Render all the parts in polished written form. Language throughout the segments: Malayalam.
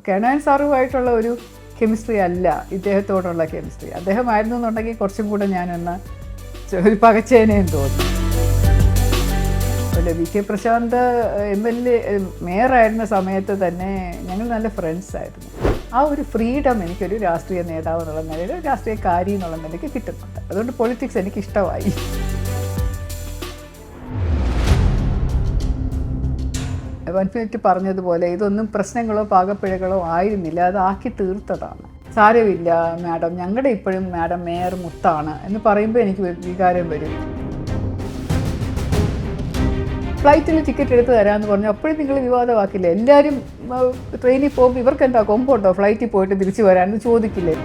കേണാൻ സാറുമായിട്ടുള്ള ഒരു കെമിസ്ട്രി അല്ല ഇദ്ദേഹത്തോടുള്ള കെമിസ്ട്രി. അദ്ദേഹമായിരുന്നു എന്നുണ്ടെങ്കിൽ കുറച്ചും കൂടെ ഞാനൊന്ന് ഒരു പകച്ചേനേയും തോന്നി. വി കെ പ്രശാന്ത് MLA മേയറായിരുന്ന സമയത്ത് തന്നെ ഞങ്ങൾ നല്ല ഫ്രണ്ട്സായിരുന്നു. ആ ഒരു ഫ്രീഡം എനിക്കൊരു രാഷ്ട്രീയ നേതാവ് എന്നുള്ള നിലയിൽ, രാഷ്ട്രീയക്കാരി എന്നുള്ള നിലയ്ക്ക് കിട്ടുന്നുണ്ട്. അതുകൊണ്ട് പൊളിറ്റിക്സ് എനിക്കിഷ്ടമായി. വൻഫിനിറ്റ് പറഞ്ഞതുപോലെ ഇതൊന്നും പ്രശ്നങ്ങളോ പാകപ്പിഴകളോ ആയിരുന്നില്ല, അതാക്കി തീർത്തതാണ്. സാരമില്ല മാഡം, ഞങ്ങളുടെ ഇപ്പോഴും മാഡം മേയർ മുത്താണ് എന്ന് പറയുമ്പോൾ എനിക്ക് വികാരം വരും. ഫ്ലൈറ്റിൽ ടിക്കറ്റ് എടുത്ത് തരാമെന്ന് പറഞ്ഞു, അപ്പോഴും നിങ്ങൾ വിവാദമാക്കില്ലേ? എല്ലാവരും ട്രെയിനിൽ പോകുമ്പോൾ ഇവർക്ക് എന്താ കൊമ്പുണ്ടോ ഫ്ലൈറ്റിൽ പോയിട്ട് തിരിച്ചു വരാമെന്ന് ചോദിക്കില്ലേ?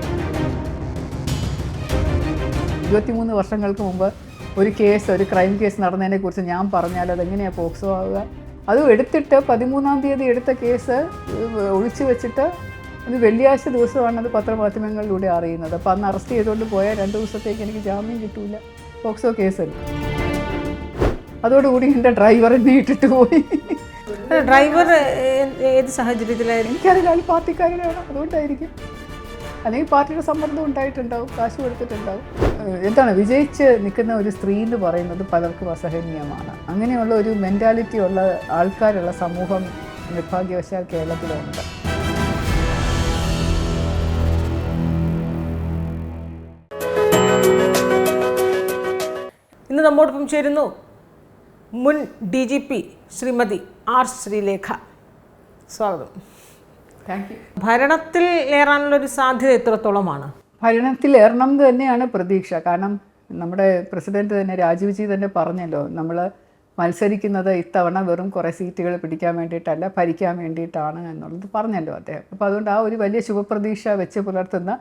23 വർഷങ്ങൾക്ക് മുമ്പ് ഒരു ക്രൈം കേസ് നടന്നതിനെക്കുറിച്ച് ഞാൻ പറഞ്ഞാൽ അതെങ്ങനെയാണ് പോക്സോ ആവുക? അതും എടുത്തിട്ട് 13-ാം തീയതി എടുത്ത കേസ് ഒളിച്ചു വെച്ചിട്ട് അത് വെള്ളിയാഴ്ച ദിവസമാണ് അത് പത്രമാധ്യമങ്ങളിലൂടെ അറിയുന്നത്. അപ്പോൾ അന്ന് അറസ്റ്റ് ചെയ്തുകൊണ്ട് പോയാൽ 2 ദിവസത്തേക്ക് എനിക്ക് ജാമ്യം കിട്ടൂല, പോക്സോ കേസല്ല. അതോടുകൂടി എൻ്റെ ഡ്രൈവർ എന്നെ ഇട്ടിട്ട് പോയി. ഡ്രൈവർ ഏത് സാഹചര്യത്തിലായിരുന്നു? എനിക്കറിയില്ല, അത് പാർട്ടിക്കാരനാണ്, അതുകൊണ്ടായിരിക്കും. അല്ലെങ്കിൽ പാർട്ടിയുടെ സമ്മർദ്ദം ഉണ്ടായിട്ടുണ്ടാവും, കാശ് കൊടുത്തിട്ടുണ്ടാവും. എന്താണ് വിജയിച്ച് നിൽക്കുന്ന ഒരു സ്ത്രീ എന്ന് പറയുന്നത് പലർക്കും അസഹനീയമാണ്. അങ്ങനെയുള്ള ഒരു മെൻറ്റാലിറ്റി ഉള്ള ആൾക്കാരുള്ള സമൂഹം നിർഭാഗ്യവശാൽ കേരളത്തിലുണ്ട്. ഇന്ന് നമ്മോടൊപ്പം ചേരുന്നു മുൻ DGP ശ്രീമതി R ശ്രീലേഖ. സ്വാഗതം. Thank you. ഭരണത്തിൽ ഏറാനുള്ളൊരു സാധ്യത എത്രത്തോളമാണ്? ഭരണത്തിൽ ഏറണം എന്ന് തന്നെയാണ് പ്രതീക്ഷ. കാരണം നമ്മുടെ പ്രസിഡന്റ് തന്നെ രാജീവ്ജി തന്നെ പറഞ്ഞല്ലോ, നമ്മൾ മത്സരിക്കുന്നത് ഇത്തവണ വെറും കുറേ സീറ്റുകൾ പിടിക്കാൻ വേണ്ടിയിട്ടല്ല, ഭരിക്കാൻ വേണ്ടിയിട്ടാണ് എന്നുള്ളത് പറഞ്ഞല്ലോ അദ്ദേഹം. അപ്പോൾ അതുകൊണ്ട് ആ ഒരു വലിയ ശുഭപ്രതീക്ഷ വെച്ച് പുലർത്തുന്ന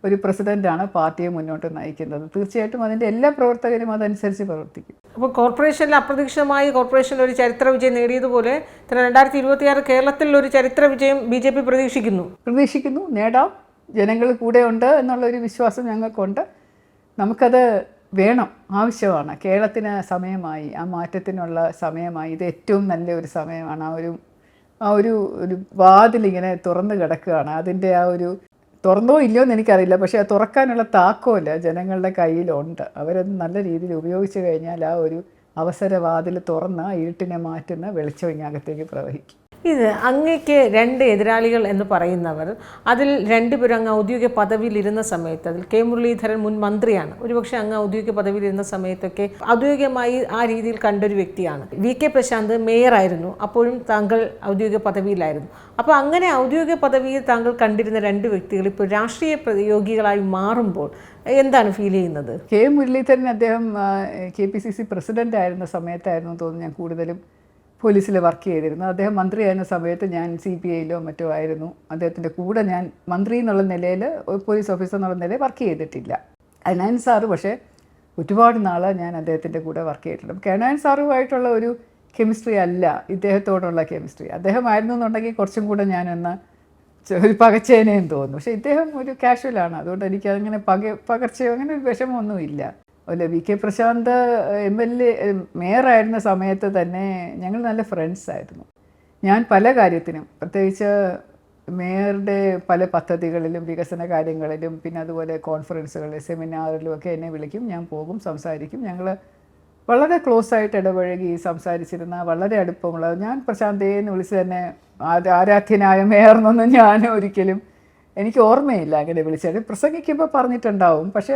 ഒരു പ്രസിഡൻ്റാണ് പാർട്ടിയെ മുന്നോട്ട് നയിക്കുന്നത്. തീർച്ചയായിട്ടും അതിൻ്റെ എല്ലാ പ്രവർത്തകരും അതനുസരിച്ച് പ്രവർത്തിക്കും. അപ്പോൾ കോർപ്പറേഷനിൽ അപ്രതീക്ഷിതമായി കോർപ്പറേഷനിൽ ഒരു ചരിത്ര വിജയം നേടിയതുപോലെ 2026 കേരളത്തിൽ ഒരു ചരിത്ര വിജയം BJP പ്രതീക്ഷിക്കുന്നു, നേടാം. ജനങ്ങൾ കൂടെ ഉണ്ട് എന്നുള്ളൊരു വിശ്വാസം ഞങ്ങൾക്കുണ്ട്. നമുക്കത് വേണം, ആവശ്യമാണ്. കേരളത്തിന് സമയമായി, ആ മാറ്റത്തിനുള്ള സമയമായി. ഇത് ഏറ്റവും നല്ല ഒരു സമയമാണ്. ആ ഒരു വാതിലിങ്ങനെ തുറന്നു കിടക്കുകയാണ്. അതിൻ്റെ ആ ഒരു തുറന്നോ ഇല്ലയോ എന്ന് എനിക്കറിയില്ല, പക്ഷേ അത് തുറക്കാനുള്ള താക്കോല് ജനങ്ങളുടെ കയ്യിലുണ്ട്. അവരത് നല്ല രീതിയിൽ ഉപയോഗിച്ച് കഴിഞ്ഞാൽ ആ ഒരു അവസരവാതിൽ തുറന്ന് ഇരുട്ടിനെ മാറ്റുന്ന വെളിച്ചം ഇങ്ങകത്തേക്ക് പ്രവഹിക്കും. ഇത് അങ്ങേക്ക് 2 എതിരാളികൾ എന്ന് പറയുന്നവർ, അതിൽ 2 പേരും അങ്ങ് ഔദ്യോഗിക പദവിയിലിരുന്ന സമയത്ത്, അതിൽ K മുരളീധരൻ മുൻ മന്ത്രിയാണ്, ഒരുപക്ഷെ അങ്ങ് ഔദ്യോഗിക പദവിയിലിരുന്ന സമയത്തൊക്കെ ഔദ്യോഗികമായി ആ രീതിയിൽ കണ്ടൊരു വ്യക്തിയാണ്. VK പ്രശാന്ത് മേയറായിരുന്നു, അപ്പോഴും താങ്കൾ ഔദ്യോഗിക പദവിയിലായിരുന്നു. അപ്പോൾ അങ്ങനെ ഔദ്യോഗിക പദവിയിൽ താങ്കൾ കണ്ടിരുന്ന 2 വ്യക്തികൾ ഇപ്പോൾ രാഷ്ട്രീയ പ്രതിയോഗികളായി മാറുമ്പോൾ എന്താണ് ഫീൽ ചെയ്യുന്നത്? K മുരളീധരൻ അദ്ദേഹം KPCC പ്രസിഡൻ്റ് ആയിരുന്ന സമയത്തായിരുന്നു തോന്നുന്നു ഞാൻ കൂടുതലും പോലീസിൽ വർക്ക് ചെയ്തിരുന്നത്. അദ്ദേഹം മന്ത്രിയായിരുന്ന സമയത്ത് ഞാൻ CPIയിലോ മറ്റോ ആയിരുന്നു. അദ്ദേഹത്തിൻ്റെ കൂടെ ഞാൻ മന്ത്രി എന്നുള്ള നിലയിൽ, പോലീസ് ഓഫീസർ എന്നുള്ള നിലയിൽ വർക്ക് ചെയ്തിട്ടില്ല. കേണാൻ സാറ് പക്ഷേ ഒരുപാട് നാൾ ഞാൻ അദ്ദേഹത്തിൻ്റെ കൂടെ വർക്ക് ചെയ്തിട്ടുണ്ട്. കേണാൻ സാറുമായിട്ടുള്ള ഒരു കെമിസ്ട്രി അല്ല ഇദ്ദേഹത്തോടുള്ള കെമിസ്ട്രി. അദ്ദേഹമായിരുന്നു എന്നുണ്ടെങ്കിൽ കുറച്ചും കൂടെ ഞാനൊന്ന് ഒരു പകച്ചേനേയും തോന്നുന്നു. പക്ഷേ ഇദ്ദേഹം ഒരു കാഷ്വലാണ്, അതുകൊണ്ട് എനിക്കങ്ങനെ പകർച്ചയോ അങ്ങനെ ഒരു വിഷമമൊന്നുമില്ല. അല്ല, വി കെ പ്രശാന്ത് MLA മേയറായിരുന്ന സമയത്ത് തന്നെ ഞങ്ങൾ നല്ല ഫ്രണ്ട്സായിരുന്നു. ഞാൻ പല കാര്യത്തിനും, പ്രത്യേകിച്ച് മേയറുടെ പല പദ്ധതികളിലും വികസന കാര്യങ്ങളിലും പിന്നെ അതുപോലെ കോൺഫറൻസുകളിൽ സെമിനാറിലും ഒക്കെ എന്നെ വിളിക്കും, ഞാൻ പോകും, സംസാരിക്കും. ഞങ്ങൾ വളരെ ക്ലോസ് ആയിട്ട് ഇടപഴകി സംസാരിച്ചിരുന്ന വളരെ അടുപ്പമുള്ള, ഞാൻ പ്രശാന്തേന്ന് വിളിച്ച് തന്നെ ആരാധ്യനായ മേയർന്നൊന്നും ഞാൻ ഒരിക്കലും എനിക്ക് ഓർമ്മയില്ല അങ്ങനെ വിളിച്ചത്. പ്രസംഗിക്കുമ്പോൾ പറഞ്ഞിട്ടുണ്ടാവും, പക്ഷേ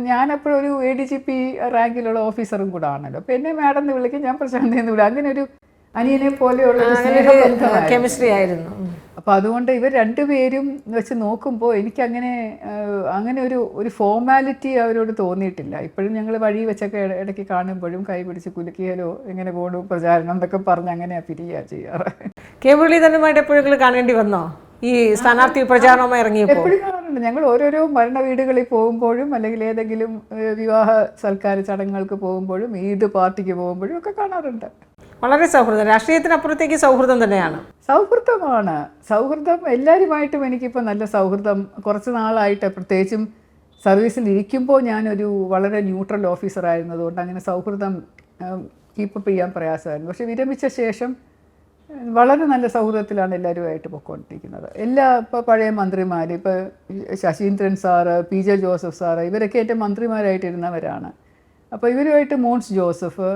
ഞാനെപ്പോഴും ഒരു ADGP റാങ്കിലുള്ള ഓഫീസറും കൂടെ ആണല്ലോ. അപ്പോൾ എന്നെ മാഡം എന്ന് വിളിക്കും, ഞാൻ പ്രശാന്തേന്ന് വിളിക്കും. അങ്ങനെ ഒരു അനിയനെ പോലെയുള്ള കെമിസ്ട്രി ആയിരുന്നു. അപ്പോൾ അതുകൊണ്ട് ഇവർ 2 പേരും വെച്ച് നോക്കുമ്പോൾ എനിക്കങ്ങനെ ഒരു ഫോർമാലിറ്റി അവരോട് തോന്നിയിട്ടില്ല. ഇപ്പോഴും ഞങ്ങൾ വഴി വെച്ചൊക്കെ ഇടയ്ക്ക് കാണുമ്പോഴും കൈ പിടിച്ച് കുലുക്കിയാലോ എങ്ങനെ പോകണം പ്രചാരണം എന്നൊക്കെ പറഞ്ഞ് അങ്ങനെയാണ് പിരിയുക ചെയ്യാറ്. K മുരളീധരനുമായിട്ട് എപ്പോഴെങ്കിലും കാണേണ്ടി വന്നോ ഈ സ്ഥാനാർത്ഥി പ്രചാരണമായി ഇറങ്ങിയപ്പോൾ? എപ്പോഴും കാണാറുണ്ട്. ഞങ്ങൾ ഓരോരോ മരണ വീടുകളിൽ പോകുമ്പോഴും അല്ലെങ്കിൽ ഏതെങ്കിലും വിവാഹ സൽക്കാര ചടങ്ങുകൾക്ക് പോകുമ്പോഴും ഈദ് പാർട്ടിക്ക് പോകുമ്പോഴും ഒക്കെ കാണാറുണ്ട്. വളരെ സൗഹൃദം, രാഷ്ട്രീയത്തിനപ്പുറത്തേക്ക് സൗഹൃദം തന്നെയാണ്. സൗഹൃദം എല്ലാവരുമായിട്ടും എനിക്കിപ്പോൾ നല്ല സൗഹൃദം കുറച്ച് നാളായിട്ട്. പ്രത്യേകിച്ചും സർവീസിൽ ഇരിക്കുമ്പോൾ ഞാനൊരു വളരെ ന്യൂട്രൽ ഓഫീസറായിരുന്നതുകൊണ്ട് അങ്ങനെ സൗഹൃദം കീപ്പപ്പ് ചെയ്യാൻ പ്രയാസമായിരുന്നു. പക്ഷേ വിരമിച്ച ശേഷം വളരെ നല്ല സൗഹൃദത്തിലാണ് എല്ലാവരുമായിട്ട് പൊയ്ക്കൊണ്ടിരിക്കുന്നത്. ഇപ്പോൾ പഴയ മന്ത്രിമാർ, ഇപ്പോൾ Saseendran sir, P J Joseph sir, ഇവരൊക്കെ എൻ്റെ മന്ത്രിമാരായിട്ടിരുന്നവരാണ്. അപ്പോൾ ഇവരുമായിട്ട് മോൻസ് ജോസഫ്,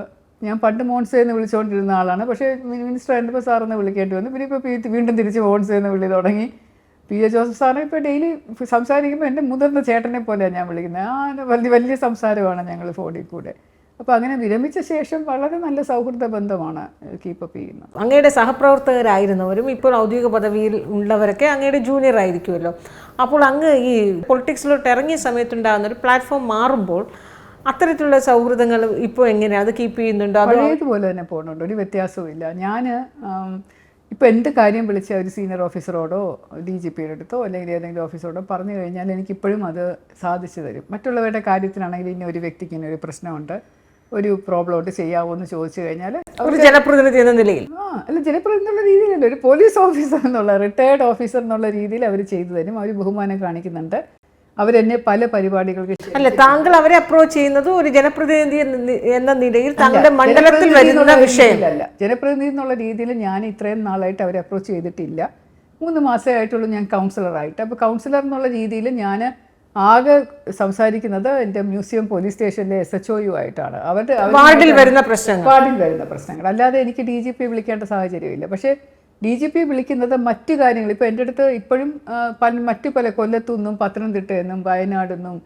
ഞാൻ പണ്ട് മോൺസേ എന്ന് വിളിച്ചുകൊണ്ടിരുന്ന ആളാണ്, പക്ഷേ മിനിസ്റ്റർ ആയിരുന്നപ്പോൾ സാറെന്ന് വിളിക്കേണ്ടി വന്നു. പിന്നെ ഇപ്പോൾ വീണ്ടും തിരിച്ച് മോൺസേ എന്ന് വിളി തുടങ്ങി. പി എ ജോസഫ് സാറിനെ ഇപ്പോൾ ഡെയിലി സംസാരിക്കുമ്പോൾ എൻ്റെ മുതിർന്ന ചേട്ടനെ പോലെയാണ് ഞാൻ വിളിക്കുന്നത്. വലിയ വലിയ സംസാരമാണ് ഞങ്ങൾ ഫോണിൽ കൂടെ. അപ്പോൾ അങ്ങനെ വിരമിച്ച ശേഷം വളരെ നല്ല സൗഹൃദ ബന്ധമാണ് കീപ്പപ്പ് ചെയ്യുന്നത്. അങ്ങയുടെ സഹപ്രവർത്തകരായിരുന്നവരും ഇപ്പോൾ ഔദ്യോഗിക പദവിയിൽ ഉള്ളവരൊക്കെ അങ്ങയുടെ ജൂനിയർ ആയിരിക്കുമല്ലോ. അപ്പോൾ അങ്ങ് ഈ പൊളിറ്റിക്സിലോട്ട് ഇറങ്ങിയ സമയത്തുണ്ടാകുന്ന ഒരു പ്ലാറ്റ്ഫോം മാറുമ്പോൾ അത്തരത്തിലുള്ള സൗഹൃദങ്ങൾ ഇപ്പോൾ എങ്ങനെയാണ് അത് കീപ്പ് ചെയ്യുന്നുണ്ടോ? പഴയതുപോലെ തന്നെ പോകുന്നുണ്ട്, ഒരു വ്യത്യാസവും ഇല്ല. ഞാൻ ഇപ്പോൾ എന്ത് കാര്യം വിളിച്ച ഒരു സീനിയർ ഓഫീസറോടോ DGP അടുത്തോ അല്ലെങ്കിൽ ഏതെങ്കിലും ഓഫീസറോടോ പറഞ്ഞു കഴിഞ്ഞാൽ എനിക്കിപ്പോഴും അത് സാധിച്ചു തരും. മറ്റുള്ളവരുടെ കാര്യത്തിലാണെങ്കിൽ ഇനി ഒരു വ്യക്തിക്ക് ഇനി ഒരു പ്രശ്നമുണ്ട്, ഒരു പ്രോബ്ലം ഉണ്ട്, ചെയ്യാമോ എന്ന് ചോദിച്ചു കഴിഞ്ഞാൽ ഒരു ജനപ്രതിനിധി എന്ന നിലയിൽ അല്ല, ജനപ്രതിനിധി എന്നുള്ള രീതിയിലല്ല, ഒരു പോലീസ് ഓഫീസർ എന്നുള്ള റിട്ടയർഡ് ഓഫീസർ എന്നുള്ള രീതിയിൽ അവർ ചെയ്തു തരും. അവർ ബഹുമാനം കാണിക്കുന്നുണ്ട്. അവരെന്നെ പല പരിപാടികൾക്ക് അല്ല, താങ്കൾ അവരെ അപ്രോച്ച് ചെയ്യുന്നത് ഒരു ജനപ്രതിനിധി എന്ന നിലയിൽ താങ്കളുടെ മണ്ഡലത്തിൽ വരുന്ന വിഷയമല്ല. ജനപ്രതിനിധി എന്നുള്ള രീതിയിൽ ഞാൻ ഇത്രയും നാളായിട്ട് അവരെ അപ്രോച്ച് ചെയ്തിട്ടില്ല. 3 മാസമേ ആയിട്ടുള്ളൂ ഞാൻ കൗൺസിലറായിട്ട്. അപ്പോൾ കൗൺസിലർ എന്നുള്ള രീതിയിൽ ഞാൻ ആകെ സംസാരിക്കുന്നത് എൻ്റെ മ്യൂസിയം പോലീസ് സ്റ്റേഷനിലെ SHO ആയിട്ടാണ്. വാർഡിൽ വരുന്ന പ്രശ്നങ്ങൾ അല്ലാതെ എനിക്ക് DGP വിളിക്കേണ്ട സാഹചര്യമില്ല. പക്ഷേ DGP വിളിക്കുന്നത് മറ്റു കാര്യങ്ങൾ, ഇപ്പോൾ എൻ്റെ അടുത്ത് ഇപ്പോഴും മറ്റു പല കൊല്ലത്തുനിന്നും പത്തനംതിട്ടയെന്നും വയനാടെന്നും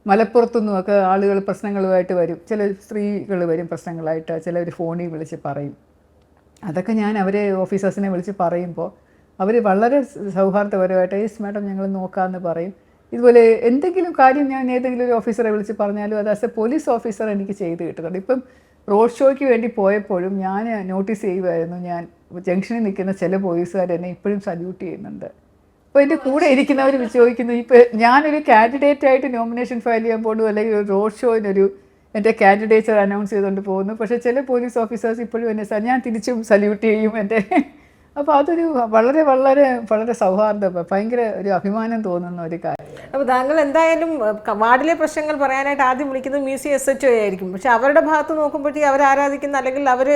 മലപ്പുറത്തുനിന്നും ഒക്കെ ആളുകൾ പ്രശ്നങ്ങളുമായിട്ട് വരും. ചില സ്ത്രീകൾ വരും പ്രശ്നങ്ങളായിട്ട്, ചിലർ ഫോണിൽ വിളിച്ച് പറയും. അതൊക്കെ ഞാൻ അവരെ ഓഫീസേഴ്സിനെ വിളിച്ച് പറയുമ്പോൾ അവർ വളരെ സൗഹാർദ്ദപരമായിട്ട് യെസ് മാഡം ഞങ്ങൾ നോക്കാമെന്ന് പറയും. ഇതുപോലെ എന്തെങ്കിലും കാര്യം ഞാൻ ഏതെങ്കിലും ഒരു ഓഫീസറെ വിളിച്ച് പറഞ്ഞാലും അത് ആസ് എ പോലീസ് ഓഫീസർ എനിക്ക് ചെയ്ത് കിട്ടുന്നുണ്ട്. ഇപ്പം റോഡ് ഷോയ്ക്ക് വേണ്ടി പോയപ്പോഴും ഞാൻ നോട്ടീസ് ചെയ്യുമായിരുന്നു, ഞാൻ ജംഗ്ഷനിൽ നിൽക്കുന്ന ചില പോലീസുകാർ എന്നെ ഇപ്പോഴും സല്യൂട്ട് ചെയ്യുന്നുണ്ട്. അപ്പോൾ എൻ്റെ കൂടെ ഇരിക്കുന്നവർ ചോദിക്കുന്നു, ഇപ്പോൾ ഞാനൊരു കാൻഡിഡേറ്റായിട്ട് നോമിനേഷൻ ഫയൽ ചെയ്യാൻ പോകുന്നു, അല്ലെങ്കിൽ ഒരു റോഡ് ഷോയിനൊരു എൻ്റെ കാൻഡിഡേച്ചർ അനൗൺസ് ചെയ്തുകൊണ്ട് പോകുന്നു. പക്ഷേ ചില പോലീസ് ഓഫീസേഴ്സ് ഇപ്പോഴും എന്നെ ഞാൻ തിരിച്ചും സല്യൂട്ട് ചെയ്യും എൻ്റെ. അപ്പോൾ അതൊരു വളരെ വളരെ വളരെ സൗഹാർദ്ദം, ഭയങ്കര ഒരു അഭിമാനം തോന്നുന്ന ഒരു കാര്യം. അപ്പോൾ താങ്കൾ എന്തായാലും വാർഡിലെ പ്രശ്നങ്ങൾ പറയാനായിട്ട് ആദ്യം വിളിക്കുന്നത് മ്യൂസിയം SHO ആയിരിക്കും. പക്ഷെ അവരുടെ ഭാഗത്ത് നോക്കുമ്പോഴത്തേക്ക് അവർ ആരാധിക്കുന്ന അല്ലെങ്കിൽ അവർ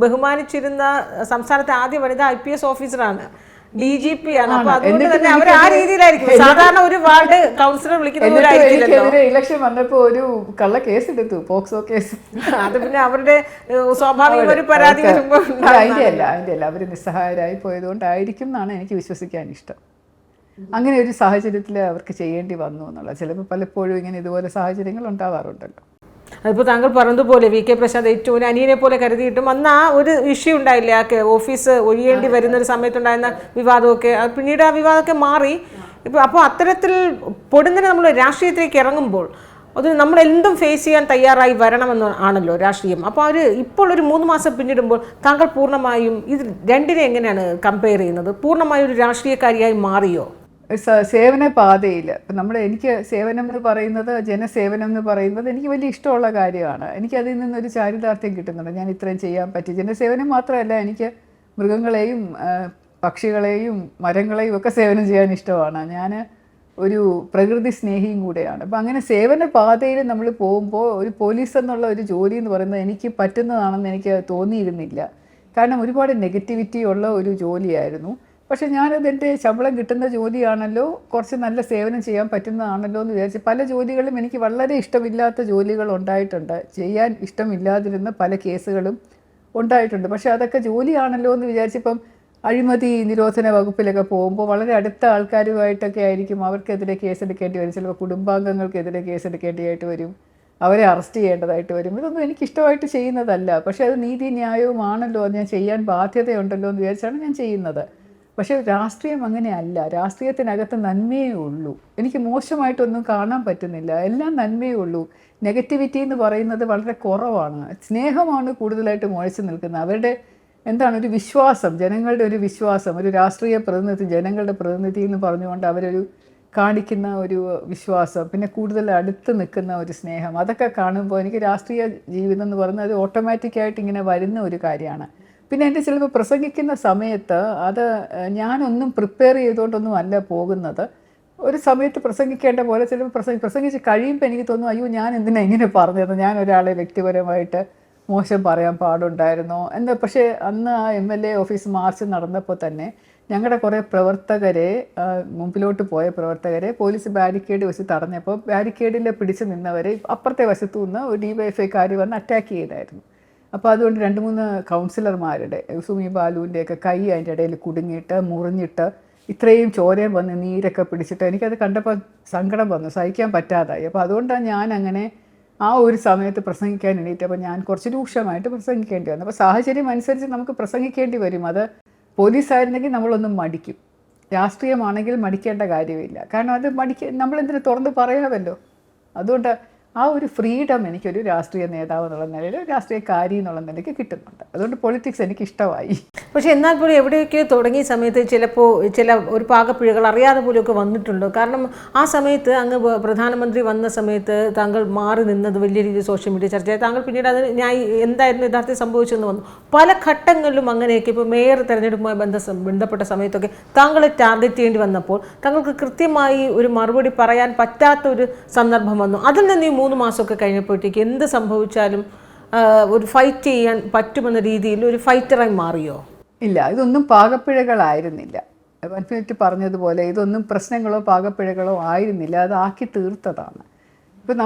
ബഹുമാനിച്ചിരുന്ന സംസ്ഥാനത്തെ ആദ്യ വനിത IPS ഓഫീസറാണ്, DGP ആണ്. അപ്പോൾ അതുകൊണ്ട് തന്നെ അവർ ആ രീതിയിലായിരിക്കും സാധാരണ ഒരു വാർഡ് കൗൺസിലർ വിളിക്കുന്നത്. ഇലക്ഷൻ വന്നപ്പോൾ ഒരു കള്ള കേസ് എടുത്തു, പോക്സോ കേസ്. അത് പിന്നെ അവരുടെ സ്വാഭാവിക ഒരു പരാതി വരുമ്പോൾ അതിൻ്റെ അല്ല അവർ നിസ്സഹായരായി പോയതുകൊണ്ടായിരിക്കും എന്നാണ് എനിക്ക് വിശ്വസിക്കാൻ ഇഷ്ടം. അങ്ങനെ ഒരു സാഹചര്യത്തിൽ അവർക്ക് ചെയ്യേണ്ടി വന്നു എന്നുള്ളത്. ചിലപ്പോൾ പലപ്പോഴും ഇങ്ങനെ ഇതുപോലെ സാഹചര്യങ്ങൾ ഉണ്ടാവാറുണ്ടല്ലോ. അതിപ്പോൾ താങ്കൾ പറഞ്ഞതുപോലെ VK പ്രസാദ് ഏറ്റവും ഒരു അനിയനെ പോലെ കരുതിയിട്ടും അന്ന് ആ ഒരു ഇഷ്യൂ ഉണ്ടായില്ലേ, ആ ഓഫീസ് ഒഴിയേണ്ടി വരുന്നൊരു സമയത്തുണ്ടായിരുന്ന വിവാദമൊക്കെ, പിന്നീട് ആ വിവാദമൊക്കെ മാറി. അപ്പോൾ അത്തരത്തിൽ പൊടുന്നതിന് നമ്മൾ രാഷ്ട്രീയത്തിലേക്ക് ഇറങ്ങുമ്പോൾ അത് നമ്മൾ എന്തും ഫേസ് ചെയ്യാൻ തയ്യാറായി വരണമെന്ന് ആണല്ലോ രാഷ്ട്രീയം. അപ്പോൾ ഇപ്പോൾ ഒരു 3 മാസം പിന്നിടുമ്പോൾ താങ്കൾ പൂർണ്ണമായും ഇത് രണ്ടിനെ എങ്ങനെയാണ് കമ്പയർ ചെയ്യുന്നത്? പൂർണ്ണമായും ഒരു രാഷ്ട്രീയക്കാരിയായി മാറിയോ? സേവന പാതയിൽ ഇപ്പം എനിക്ക് സേവനം എന്ന് പറയുന്നത്, ജനസേവനം എന്ന് പറയുന്നത് എനിക്ക് വലിയ ഇഷ്ടമുള്ള കാര്യമാണ്. എനിക്കതിൽ നിന്നൊരു ചാരിതാർത്ഥ്യം കിട്ടുന്നുണ്ട്. ഞാൻ ഇത്രയും ചെയ്യാൻ പറ്റി. ജനസേവനം മാത്രമല്ല, എനിക്ക് മൃഗങ്ങളെയും പക്ഷികളെയും മരങ്ങളെയും ഒക്കെ സേവനം ചെയ്യാൻ ഇഷ്ടമാണ്. ഞാൻ ഒരു പ്രകൃതി സ്നേഹിയും കൂടെയാണ്. അപ്പം അങ്ങനെ സേവന പാതയിൽ നമ്മൾ പോകുമ്പോൾ ഒരു പോലീസ് എന്നുള്ള ഒരു ജോലി എന്ന് പറയുന്നത് എനിക്ക് പറ്റുന്നതാണെന്ന് എനിക്ക് തോന്നിയിരുന്നില്ല. കാരണം ഒരുപാട് നെഗറ്റിവിറ്റി ഉള്ള ഒരു ജോലിയായിരുന്നു. പക്ഷേ ഞാനത് എൻ്റെ ശമ്പളം കിട്ടുന്ന ജോലിയാണല്ലോ, കുറച്ച് നല്ല സേവനം ചെയ്യാൻ പറ്റുന്നതാണല്ലോ എന്ന് വിചാരിച്ച് പല ജോലികളും എനിക്ക് വളരെ ഇഷ്ടമില്ലാത്ത ജോലികൾ ഉണ്ടായിട്ടുണ്ട്. ചെയ്യാൻ ഇഷ്ടമില്ലാതിരുന്ന പല കേസുകളും ഉണ്ടായിട്ടുണ്ട്. പക്ഷേ അതൊക്കെ ജോലിയാണല്ലോ എന്ന് വിചാരിച്ചിപ്പം അഴിമതി നിരോധന വകുപ്പിലൊക്കെ പോകുമ്പോൾ വളരെ അടുത്ത ആൾക്കാരുമായിട്ടൊക്കെ ആയിരിക്കും അവർക്കെതിരെ കേസെടുക്കേണ്ടി വരും. ചിലപ്പോൾ കുടുംബാംഗങ്ങൾക്കെതിരെ കേസെടുക്കേണ്ടിയായിട്ട് വരും, അവരെ അറസ്റ്റ് ചെയ്യേണ്ടതായിട്ട് വരും. ഇതൊന്നും എനിക്കിഷ്ടമായിട്ട് ചെയ്യുന്നതല്ല. പക്ഷേ അത് നീതി ന്യായവുമാണല്ലോ, അത് ഞാൻ ചെയ്യാൻ ബാധ്യതയുണ്ടല്ലോ എന്ന് വിചാരിച്ചാണ് ഞാൻ ചെയ്യുന്നത്. പക്ഷേ രാഷ്ട്രീയം അങ്ങനെയല്ല. രാഷ്ട്രീയത്തിനകത്ത് നന്മയേ ഉള്ളൂ. എനിക്ക് മോശമായിട്ടൊന്നും കാണാൻ പറ്റുന്നില്ല. എല്ലാം നന്മയേ ഉള്ളൂ. നെഗറ്റിവിറ്റി എന്ന് പറയുന്നത് വളരെ കുറവാണ്. സ്നേഹമാണ് കൂടുതലായിട്ട് മുഴച്ചു നിൽക്കുന്നത്. അവരുടെ ഒരു വിശ്വാസം, ജനങ്ങളുടെ ഒരു വിശ്വാസം, ഒരു രാഷ്ട്രീയ പ്രതിനിധി, ജനങ്ങളുടെ പ്രതിനിധി എന്ന് പറഞ്ഞുകൊണ്ട് അവരൊരു കാണിക്കുന്ന ഒരു വിശ്വാസം, പിന്നെ കൂടുതൽ അടുത്ത് നിൽക്കുന്ന ഒരു സ്നേഹം, അതൊക്കെ കാണുമ്പോൾ എനിക്ക് രാഷ്ട്രീയ ജീവിതം എന്ന് പറയുന്നത് അത് ഓട്ടോമാറ്റിക്കായിട്ട് ഇങ്ങനെ വരുന്ന ഒരു കാര്യമാണ്. പിന്നെ എൻ്റെ ചിലപ്പോൾ പ്രസംഗിക്കുന്ന സമയത്ത് അത് ഞാനൊന്നും പ്രിപ്പയർ ചെയ്തുകൊണ്ടൊന്നും അല്ല പോകുന്നത്. ഒരു സമയത്ത് പ്രസംഗിക്കേണ്ട പോലെ ചിലപ്പോൾ പ്രസംഗിച്ച് കഴിയുമ്പോൾ എനിക്ക് തോന്നും, അയ്യോ ഞാൻ എന്തിനാ ഇങ്ങനെ പറഞ്ഞത്, ഞാൻ ഒരാളെ വ്യക്തിപരമായിട്ട് മോശം പറയാൻ പാടുണ്ടായിരുന്നോ എന്ന്. പക്ഷേ അന്ന് ആ MLA ഓഫീസ് മാർച്ച് നടന്നപ്പോൾ തന്നെ ഞങ്ങളുടെ കുറേ പ്രവർത്തകരെ, മുമ്പിലോട്ട് പോയ പ്രവർത്തകരെ പോലീസ് ബാരിക്കേഡ് വെച്ച് തടഞ്ഞപ്പോൾ ബാരിക്കേഡിൽ പിടിച്ച് നിന്നവരെ അപ്പുറത്തെ വശത്തു നിന്ന് DYFIക്കാർ വന്ന് അറ്റാക്ക് ചെയ്തായിരുന്നു. അപ്പോൾ അതുകൊണ്ട് 2-3 കൗൺസിലർമാരുടെ, സുമി ബാലുവിൻ്റെയൊക്കെ കൈ അതിൻ്റെ ഇടയിൽ കുടുങ്ങിയിട്ട് മുറിഞ്ഞിട്ട് ഇത്രയും ചോരയും വന്ന് നീരൊക്കെ പിടിച്ചിട്ട് എനിക്കത് കണ്ടപ്പോൾ സങ്കടം വന്നു, സഹിക്കാൻ പറ്റാതായി. അപ്പോൾ അതുകൊണ്ടാണ് ഞാൻ അങ്ങനെ ആ ഒരു സമയത്ത് പ്രസംഗിക്കാൻ എണീറ്റപ്പോൾ ഞാൻ കുറച്ച് രൂക്ഷമായിട്ട് പ്രസംഗിക്കേണ്ടി വന്നു. അപ്പോൾ സാഹചര്യം അനുസരിച്ച് നമുക്ക് പ്രസംഗിക്കേണ്ടി വരും. അത് പോലീസായിരുന്നെങ്കിൽ നമ്മളൊന്നും മടിക്കും, രാഷ്ട്രീയമാണെങ്കിൽ മടിക്കേണ്ട കാര്യമില്ല. കാരണം അത് നമ്മളെന്തിനു തുറന്ന് പറയാമല്ലോ. അതുകൊണ്ട് ആ ഒരു ഫ്രീഡം എനിക്കൊരു രാഷ്ട്രീയ നേതാവ് എന്നുള്ള നിലയിൽ, രാഷ്ട്രീയക്കാരി എന്നുള്ള നിലയ്ക്ക് കിട്ടുന്നുണ്ട്. അതുകൊണ്ട് പൊളിറ്റിക്സ് എനിക്ക് ഇഷ്ടമായി. പക്ഷേ എന്നാൽ പോലും എവിടെയൊക്കെയോ തുടങ്ങിയ സമയത്ത് ചിലപ്പോൾ ഒരു പാകപ്പിഴകൾ അറിയാതെ പോലെയൊക്കെ വന്നിട്ടുണ്ട്. കാരണം ആ സമയത്ത് അങ്ങ് പ്രധാനമന്ത്രി വന്ന സമയത്ത് താങ്കൾ മാറി നിന്നത് വലിയ രീതിയിൽ സോഷ്യൽ മീഡിയ ചർച്ചയായി. താങ്കൾ പിന്നീട് അത് എന്തായിരുന്നു യഥാർത്ഥത്തിൽ സംഭവിച്ചെന്ന് വന്നു. പല ഘട്ടങ്ങളിലും അങ്ങനെയൊക്കെ ഇപ്പോൾ മേയർ തെരഞ്ഞെടുപ്പുമായി ബന്ധപ്പെട്ട സമയത്തൊക്കെ താങ്കളെ ടാർഗറ്റ് ചെയ്യേണ്ടി വന്നപ്പോൾ താങ്കൾക്ക് കൃത്യമായി ഒരു മറുപടി പറയാൻ പറ്റാത്ത ഒരു സന്ദർഭം വന്നു. അതിൽ നിന്ന് 3 മാസമൊക്കെ കഴിഞ്ഞപ്പോഴത്തേക്ക് എന്ത് സംഭവിച്ചാലും ഒരു ഫൈറ്റ് ചെയ്യാൻ പറ്റുമെന്ന രീതിയിൽ ഒരു ഫൈറ്ററായി മാറിയോ? ഇല്ല, ഇതൊന്നും പാകപ്പിഴകളായിരുന്നില്ല. മൻഫിറ്റ് പറഞ്ഞതുപോലെ ഇതൊന്നും പ്രശ്നങ്ങളോ പാകപ്പിഴകളോ ആയിരുന്നില്ല, അത് ആക്കി തീർത്തതാണ്. ഇപ്പം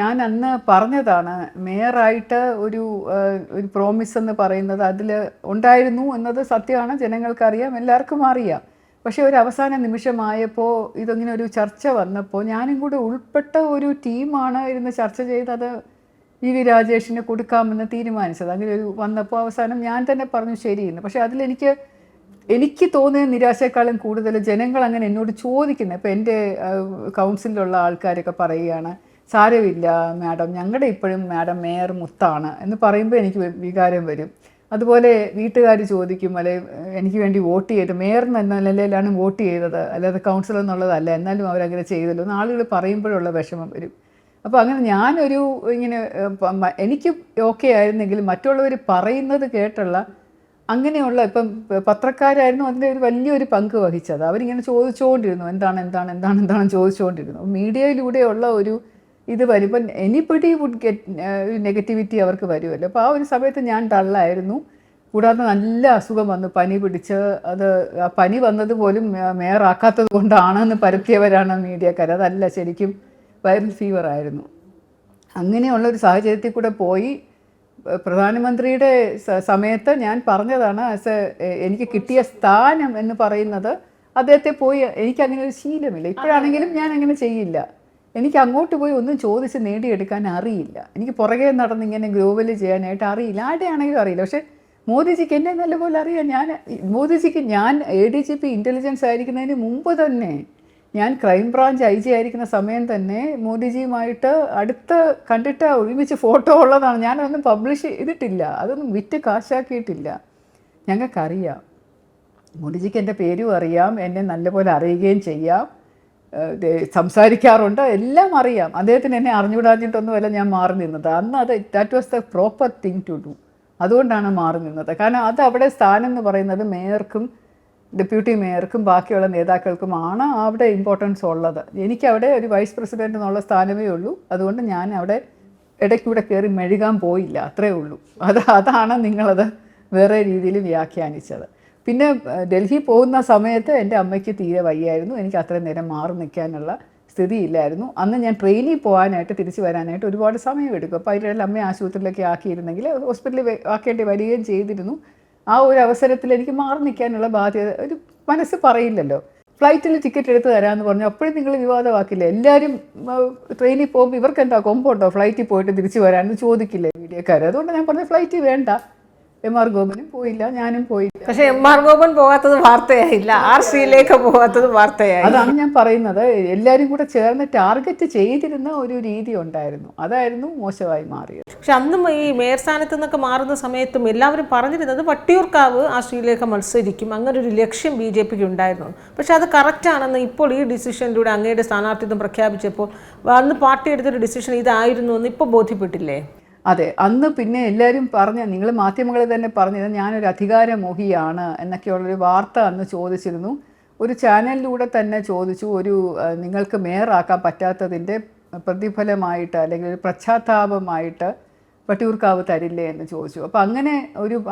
ഞാൻ അന്ന് പറഞ്ഞതാണ്, മേയറായിട്ട് ഒരു പ്രോമിസ് എന്ന് പറയുന്നത് അതിൽ ഉണ്ടായിരുന്നു എന്നത് സത്യമാണ്, ജനങ്ങൾക്കറിയാം, എല്ലാവർക്കും അറിയാം. പക്ഷേ ഒരു അവസാന നിമിഷമായപ്പോൾ ഇതിങ്ങനെ ഒരു ചർച്ച വന്നപ്പോൾ ഞാനും കൂടെ ഉൾപ്പെട്ട ഒരു ടീമാണ് ഇരുന്ന് ചർച്ച ചെയ്തത് EV രാജേഷിന് കൊടുക്കാമെന്ന് തീരുമാനിച്ചത്. അങ്ങനെ ഒരു വന്നപ്പോൾ അവസാനം ഞാൻ തന്നെ പറഞ്ഞു ശരിയെന്ന്. പക്ഷേ എനിക്ക് തോന്നിയ നിരാശയെക്കാളും കൂടുതൽ ജനങ്ങൾ അങ്ങനെ എന്നോട് ചോദിക്കുന്നത്. ഇപ്പോൾ എൻ്റെ കൗൺസിലിലുള്ള ആൾക്കാരൊക്കെ പറയുകയാണ്, സാരമില്ല മാഡം, ഞങ്ങളുടെ ഇപ്പോഴും മാഡം മേയർ മുത്താണ് എന്ന് പറയുമ്പോൾ എനിക്ക് വികാരം വരും. അതുപോലെ വീട്ടുകാർ ചോദിക്കും, അല്ലെ എനിക്ക് വേണ്ടി വോട്ട് ചെയ്ത് മേയർ എന്ന നിലയിലാണ് വോട്ട് ചെയ്തത്, അല്ലാതെ കൗൺസിലർ എന്നുള്ളതല്ല, എന്നാലും അവരങ്ങനെ ചെയ്തല്ലോ എന്ന് ആളുകൾ പറയുമ്പോഴുള്ള വിഷമം വരും. അപ്പോൾ അങ്ങനെ ഞാനൊരു ഇങ്ങനെ എനിക്ക് ഓക്കെ ആയിരുന്നെങ്കിലും മറ്റുള്ളവർ പറയുന്നത് കേട്ടുള്ള അങ്ങനെയുള്ള, ഇപ്പം പത്രക്കാരായിരുന്നു അതിൻ്റെ ഒരു വലിയൊരു പങ്ക് വഹിച്ചത്. അവരിങ്ങനെ ചോദിച്ചുകൊണ്ടിരുന്നു, എന്താണ് ചോദിച്ചുകൊണ്ടിരുന്നു. മീഡിയയിലൂടെയുള്ള ഒരു ഇത് വരുമ്പോൾ എനിബഡി വുഡ് ഗെറ്റ് നെഗറ്റിവിറ്റി അവർക്ക് വരുമല്ലോ. അപ്പോൾ ആ ഒരു സമയത്ത് ഞാൻ ഡള്ളായിരുന്നു. കൂടാതെ നല്ല അസുഖം വന്നു, പനി പിടിച്ച്. അത് പനി വന്നത് പോലും മേയറാക്കാത്തത് കൊണ്ടാണെന്ന് പരത്തിയവരാണ് മീഡിയക്കാർ. അതല്ല, ശരിക്കും വൈറൽ ഫീവർ ആയിരുന്നു. അങ്ങനെയുള്ളൊരു സാഹചര്യത്തിൽ കൂടെ പോയി പ്രധാനമന്ത്രിയുടെ സമയത്ത് ഞാൻ പറഞ്ഞതാണ്, എനിക്ക് കിട്ടിയ സ്ഥാനം എന്ന് പറയുന്നത് അദ്ദേഹത്തെ പോയി, എനിക്കങ്ങനെ ഒരു ശീലമില്ല. ഇപ്പോഴാണെങ്കിലും ഞാൻ അങ്ങനെ ചെയ്യില്ല. എനിക്ക് അങ്ങോട്ട് പോയി ഒന്നും ചോദിച്ച് നേടിയെടുക്കാൻ അറിയില്ല. എനിക്ക് പുറകെ നടന്നിങ്ങനെ ഗ്ലോബൽ ചെയ്യാനായിട്ട് അറിയില്ല, ആരുടെയാണെങ്കിലും അറിയില്ല. പക്ഷേ മോദിജിക്ക് എന്നെ നല്ലപോലെ അറിയാം. മോദിജിക്ക് ഞാൻ ADGP ഇൻ്റലിജൻസ് ആയിരിക്കുന്നതിന് മുമ്പ് തന്നെ, ഞാൻ ക്രൈംബ്രാഞ്ച് IG ആയിരിക്കുന്ന സമയം തന്നെ മോദിജിയുമായിട്ട് കണ്ടിട്ട് ഒരുമിച്ച് ഫോട്ടോ ഉള്ളതാണ്. ഞാനൊന്നും പബ്ലിഷ് ചെയ്തിട്ടില്ല, അതൊന്നും വിറ്റ് കാശാക്കിയിട്ടില്ല. ഞങ്ങൾക്കറിയാം, മോദിജിക്ക് എൻ്റെ പേരും അറിയാം, എന്നെ നല്ലപോലെ അറിയുകയും ചെയ്യാം, സംസാരിക്കാറുണ്ട്, എല്ലാം അറിയാം. അദ്ദേഹത്തിന് എന്നെ അറിഞ്ഞുകൂടാഞ്ഞിട്ടൊന്നുമല്ല ഞാൻ മാറി നിന്നത്. അന്ന് that was the proper thing to do. അതുകൊണ്ടാണ് മാറി നിന്നത്. കാരണം അത് അവിടെ സ്ഥാനം എന്ന് പറയുന്നത് മേയർക്കും ഡെപ്യൂട്ടി മേയർക്കും ബാക്കിയുള്ള നേതാക്കൾക്കുമാണ് അവിടെ ഇമ്പോർട്ടൻസ് ഉള്ളത്. എനിക്കവിടെ ഒരു വൈസ് പ്രസിഡൻ്റ് എന്നുള്ള സ്ഥാനമേ ഉള്ളൂ. അതുകൊണ്ട് ഞാൻ അവിടെ ഇടയ്ക്കൂടെ കയറി മെഴുകാൻ പോയില്ല, അത്രേ ഉള്ളൂ. അതാണ് നിങ്ങളത് വേറെ രീതിയിൽ വ്യാഖ്യാനിച്ചത്. പിന്നെ ഡൽഹി പോകുന്ന സമയത്ത് എൻ്റെ അമ്മയ്ക്ക് തീരെ വയ്യായിരുന്നു. എനിക്ക് അത്രയും നേരം മാറി നിൽക്കാനുള്ള സ്ഥിതിയില്ലായിരുന്നു. അന്ന് ഞാൻ ട്രെയിനിൽ പോകാനായിട്ട് തിരിച്ചു വരാനായിട്ട് ഒരുപാട് സമയമെടുക്കും. അപ്പോൾ അതിൻ്റെ അമ്മയെ ആശുപത്രിയിലേക്ക് ആക്കിയിരുന്നെങ്കിൽ ഹോസ്പിറ്റലിൽ ആക്കേണ്ടി വരികയും ചെയ്തിരുന്നു. ആ ഒരു അവസരത്തിൽ എനിക്ക് മാറി നിൽക്കാനുള്ള ബാധ്യത ഒരു മനസ്സ് പറയില്ലല്ലോ. ഫ്ലൈറ്റിൽ ടിക്കറ്റ് എടുത്ത് തരാമെന്ന് പറഞ്ഞു, അപ്പോഴും നിങ്ങൾ വിവാദമാക്കില്ല. എല്ലാവരും ട്രെയിനിൽ പോകുമ്പോൾ ഇവർക്ക് എന്താ കൊമ്പുണ്ടോ ഫ്ലൈറ്റിൽ പോയിട്ട് തിരിച്ചു വരാമെന്ന് ചോദിക്കില്ലേ മീഡിയക്കാർ. അതുകൊണ്ട് ഞാൻ പറഞ്ഞു ഫ്ലൈറ്റ് വേണ്ട. MR ഗോപനും പോയില്ല, ഞാനും പോയില്ല. പക്ഷേ MR ഗോപൻ പോകാത്തത് വാർത്തയായില്ല, RC-യിലേക്ക് പോകാത്തത് വാർത്തയായി. അതാണ് ഞാൻ പറയുന്നത്. എല്ലാവരും കൂടെ ചേർന്ന് ടാർഗറ്റ് ചെയ്തിരുന്ന ഒരു രീതി ഉണ്ടായിരുന്നു, അതായിരുന്നു മോശമായി മാറിയത്. പക്ഷെ അന്നും ഈ മേയർ സ്ഥാനത്ത് നിന്നൊക്കെ മാറുന്ന സമയത്തും എല്ലാവരും പറഞ്ഞിരുന്നത് വട്ടിയൂർക്കാവ് RC-യിലേക്ക് മത്സരിക്കും, അങ്ങനെ ഒരു ലക്ഷ്യം BJPക്ക് ഉണ്ടായിരുന്നു. പക്ഷെ അത് കറക്റ്റാണെന്ന് ഇപ്പോൾ ഈ ഡിസിഷനിലൂടെ അങ്ങയുടെ സ്ഥാനാർത്ഥിത്വം പ്രഖ്യാപിച്ചപ്പോൾ അന്ന് പാർട്ടി എടുത്തൊരു ഡിസിഷൻ ഇതായിരുന്നു എന്ന് ഇപ്പോൾ ബോധ്യപ്പെട്ടില്ലേ? അതെ, അന്ന് പിന്നെ എല്ലാവരും നിങ്ങൾ മാധ്യമങ്ങളിൽ തന്നെ പറഞ്ഞത് ഞാനൊരു അധികാരമോഹിയാണ് എന്നൊക്കെയുള്ളൊരു വാർത്ത അന്ന് ചോദിച്ചിരുന്നു. ഒരു ചാനലിലൂടെ തന്നെ ചോദിച്ചു, നിങ്ങൾക്ക് മേയറാക്കാൻ പറ്റാത്തതിൻ്റെ പ്രതിഫലമായിട്ട് അല്ലെങ്കിൽ ഒരു പശ്ചാത്താപമായിട്ട് വട്ടിയൂർക്കാവ് തരില്ലേ എന്ന് ചോദിച്ചു. അപ്പോൾ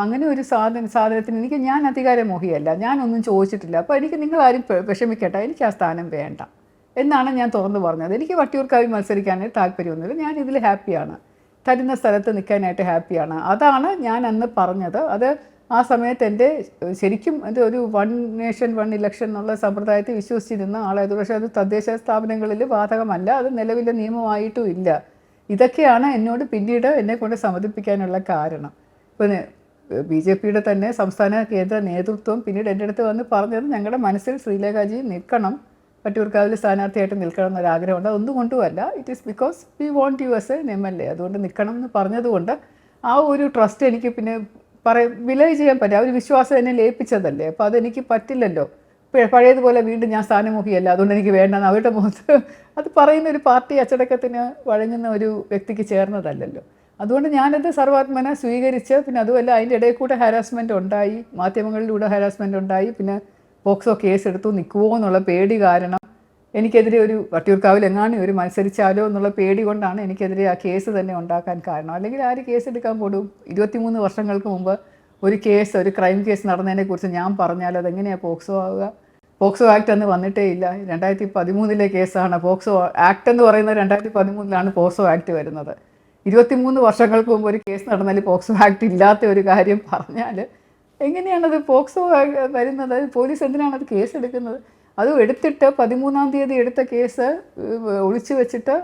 അങ്ങനെ ഒരു സാധനത്തിന് ഞാൻ അധികാരമോഹിയല്ല, ഞാനൊന്നും ചോദിച്ചിട്ടില്ല. അപ്പോൾ എനിക്ക് നിങ്ങളാരും വിഷമിക്കട്ടെ, എനിക്ക് ആ സ്ഥാനം വേണ്ട എന്നാണ് ഞാൻ തുറന്നു പറഞ്ഞത്. എനിക്ക് വട്ടിയൂർക്കാവിൽ മത്സരിക്കാനായിട്ട് താല്പര്യമൊന്നുമില്ല, ഞാൻ ഇതിൽ ഹാപ്പിയാണ്, തരുന്ന സ്ഥലത്ത് നിൽക്കാനായിട്ട് ഹാപ്പിയാണ്. അതാണ് ഞാൻ അന്ന് പറഞ്ഞത്. അത് ആ സമയത്ത് എൻ്റെ ശരിക്കും അത് ഒരു 1 നേഷൻ 1 ഇലക്ഷൻ എന്നുള്ള സമ്പ്രദായത്തിൽ വിശ്വസിച്ചിരുന്ന ആളായത്. പക്ഷേ അത് തദ്ദേശ സ്ഥാപനങ്ങളിൽ ബാധകമല്ല, അത് നിലവിലെ നിയമമായിട്ടും ഇല്ല. ഇതൊക്കെയാണ് എന്നോട് പിന്നീട് എന്നെക്കൊണ്ട് സമ്മതിപ്പിക്കാനുള്ള കാരണം. ഇപ്പം BJPയുടെ തന്നെ സംസ്ഥാന കേന്ദ്ര നേതൃത്വം പിന്നീട് എൻ്റെ അടുത്ത് വന്ന് പറഞ്ഞത്, ഞങ്ങളുടെ മനസ്സിൽ ശ്രീലേഖാജി നിൽക്കണം, വട്ടിയൂർക്കാവിൽ സ്ഥാനാർത്ഥിയായിട്ട് നിൽക്കണം എന്നൊരാഗ്രഹമുണ്ട്, അതൊന്നും കൊണ്ടുമല്ല, it is because we want you as an MLA, അതുകൊണ്ട് നിൽക്കണം എന്ന് പറഞ്ഞതുകൊണ്ട് ആ ഒരു ട്രസ്റ്റ് എനിക്ക് പിന്നെ വിലയ് ചെയ്യാൻ പറ്റില്ല. ആ ഒരു വിശ്വാസം എന്നെ ലയിപ്പിച്ചതല്ലേ, അപ്പോൾ അതെനിക്ക് പറ്റില്ലല്ലോ. പഴയതുപോലെ വീണ്ടും ഞാൻ സ്ഥാനമുഖിയല്ല, അതുകൊണ്ട് എനിക്ക് വേണ്ടെന്ന് അവരുടെ മുഖത്ത് അത് പറയുന്ന ഒരു പാർട്ടി അച്ചടക്കത്തിന് വഴങ്ങുന്ന ഒരു വ്യക്തിക്ക് ചേർന്നതല്ലല്ലോ. അതുകൊണ്ട് ഞാനത് സർവാത്മന സ്വീകരിച്ച്, പിന്നെ അതുമല്ല അതിൻ്റെ ഇടയിൽ കൂടെ ഹാരാസ്മെൻറ്റ് ഉണ്ടായി, മാധ്യമങ്ങളിലൂടെ ഹാരാസ്മെൻറ്റ് ഉണ്ടായി, പിന്നെ പോക്സോ കേസ് എടുത്തു നിൽക്കുമോ എന്നുള്ള പേടി കാരണം എനിക്കെതിരെ ഒരു വട്ടിയൂർക്കാവിൽ എങ്ങാനും ഒരു മത്സരിച്ചാലോ എന്നുള്ള പേടി കൊണ്ടാണ് എനിക്കെതിരെ ആ കേസ് തന്നെ ഉണ്ടാക്കാൻ കാരണം. അല്ലെങ്കിൽ ആര് കേസ് എടുക്കാൻ പോടും? 23 വർഷങ്ങൾക്ക് മുമ്പ് ഒരു ക്രൈം കേസ് നടന്നതിനെക്കുറിച്ച് ഞാൻ പറഞ്ഞാൽ അതെങ്ങനെയാണ് പോക്സോ ആവുക? പോക്സോ ആക്ട് അന്ന് വന്നിട്ടേ ഇല്ല, 2013 കേസാണ്. പോക്സോ ആക്ട് എന്ന് പറയുന്നത് 2013 പോക്സോ ആക്ട് വരുന്നത്. 23 വർഷങ്ങൾക്ക് മുമ്പ് ഒരു കേസ് നടന്നാൽ പോക്സോ ആക്ട് ഇല്ലാത്ത ഒരു കാര്യം പറഞ്ഞാൽ എങ്ങനെയാണത് പോക്സോ വരുന്നത്? പോലീസ് എന്തിനാണത് കേസ് എടുക്കുന്നത്? അതും എടുത്തിട്ട് 13-ാം തീയതി എടുത്ത കേസ് ഒളിച്ചു വെച്ചിട്ട്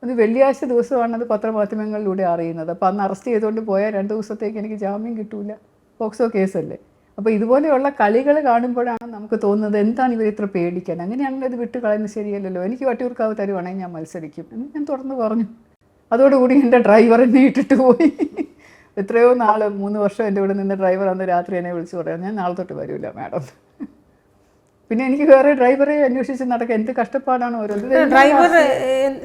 അത് വെള്ളിയാഴ്ച ദിവസമാണ് അത് പത്രമാധ്യമങ്ങളിലൂടെ അറിയുന്നത്. അപ്പോൾ അന്ന് അറസ്റ്റ് ചെയ്തുകൊണ്ട് പോയാൽ 2 ദിവസത്തേക്ക് എനിക്ക് ജാമ്യം കിട്ടൂല, പോക്സോ കേസല്ലേ. അപ്പോൾ ഇതുപോലെയുള്ള കളികൾ കാണുമ്പോഴാണ് നമുക്ക് തോന്നുന്നത്, എന്താണ് ഇവർ ഇത്ര പേടിക്കാൻ? അങ്ങനെയാണെങ്കിൽ അത് വിട്ട് കളയുന്നത് ശരിയല്ലല്ലോ. എനിക്ക് വട്ടിയൂർക്കാവ് തരുവാണെങ്കിൽ ഞാൻ മത്സരിക്കും എന്ന് ഞാൻ തുറന്ന് പറഞ്ഞു. അതോടുകൂടി എൻ്റെ ഡ്രൈവർ എന്നെ ഇട്ടിട്ട് പോയി. എത്രയോ നാൾ 3 വർഷം എൻ്റെ ഇവിടെ നിന്ന് ഡ്രൈവർ അന്ന് രാത്രി എന്നെ വിളിച്ചു പറയാം, ഞാൻ നാളെ തൊട്ട് വരില്ല മാഡം. പിന്നെ എനിക്ക് വേറെ ഡ്രൈവറെ അന്വേഷിച്ച് നടക്കുക, എന്ത് കഷ്ടപ്പാടാണ് ഓരോ. ഡ്രൈവർ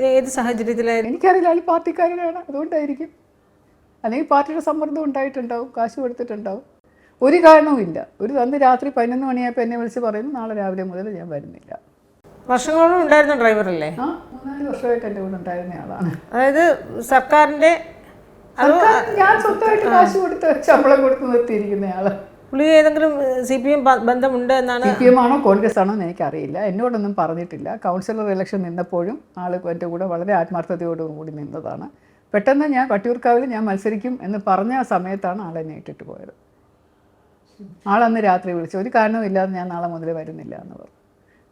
ഏത് സാഹചര്യത്തിലായിരുന്നു എനിക്കറിയില്ല, അതിൽ പാർട്ടിക്കാരനാണ്, അതുകൊണ്ടായിരിക്കും. അല്ലെങ്കിൽ പാർട്ടിയുടെ സമ്മർദ്ദം ഉണ്ടായിട്ടുണ്ടാവും, കാശ് കൊടുത്തിട്ടുണ്ടാവും. ഒരു കാരണവുമില്ല. അന്ന് രാത്രി 11 മണിയായപ്പോൾ എന്നെ വിളിച്ച് പറയുന്നു, നാളെ രാവിലെ മുതൽ ഞാൻ വരുന്നില്ല. വർഷങ്ങളോളം ഉണ്ടായിരുന്ന ഡ്രൈവറല്ലേ? 3-4 വർഷമായിട്ട് എൻ്റെ കൂടെ ഉണ്ടായിരുന്ന ആളാണ്. അതായത് സർക്കാരിൻ്റെ ഞാൻ സ്വന്തമായിട്ട് കാശ് കൊടുത്ത് ശമ്പളം കൊടുത്ത് നിർത്തിയിരിക്കുന്ന ആള്. പുള്ളി ഏതെങ്കിലും CPM ബന്ധമുണ്ട് എന്നാണ്? CPM ആണോ കോൺഗ്രസ് ആണോ എന്ന് എനിക്കറിയില്ല, എന്നോടൊന്നും പറഞ്ഞിട്ടില്ല. കൗൺസിലർ ഇലക്ഷൻ നിന്നപ്പോഴും ആൾ എൻ്റെ കൂടെ വളരെ ആത്മാർത്ഥതയോടുകൂടി നിന്നതാണ്. പെട്ടെന്ന് ഞാൻ വട്ടിയൂർക്കാവിൽ ഞാൻ മത്സരിക്കും എന്ന് പറഞ്ഞ ആ സമയത്താണ് ആളെന്നെ ഇട്ടിട്ട് പോയത്. ആളന്ന് രാത്രി വിളിച്ചു, ഒരു കാരണവുമില്ലാതെ ഞാൻ നാളെ മുതൽ വരുന്നില്ല എന്ന് പറഞ്ഞു.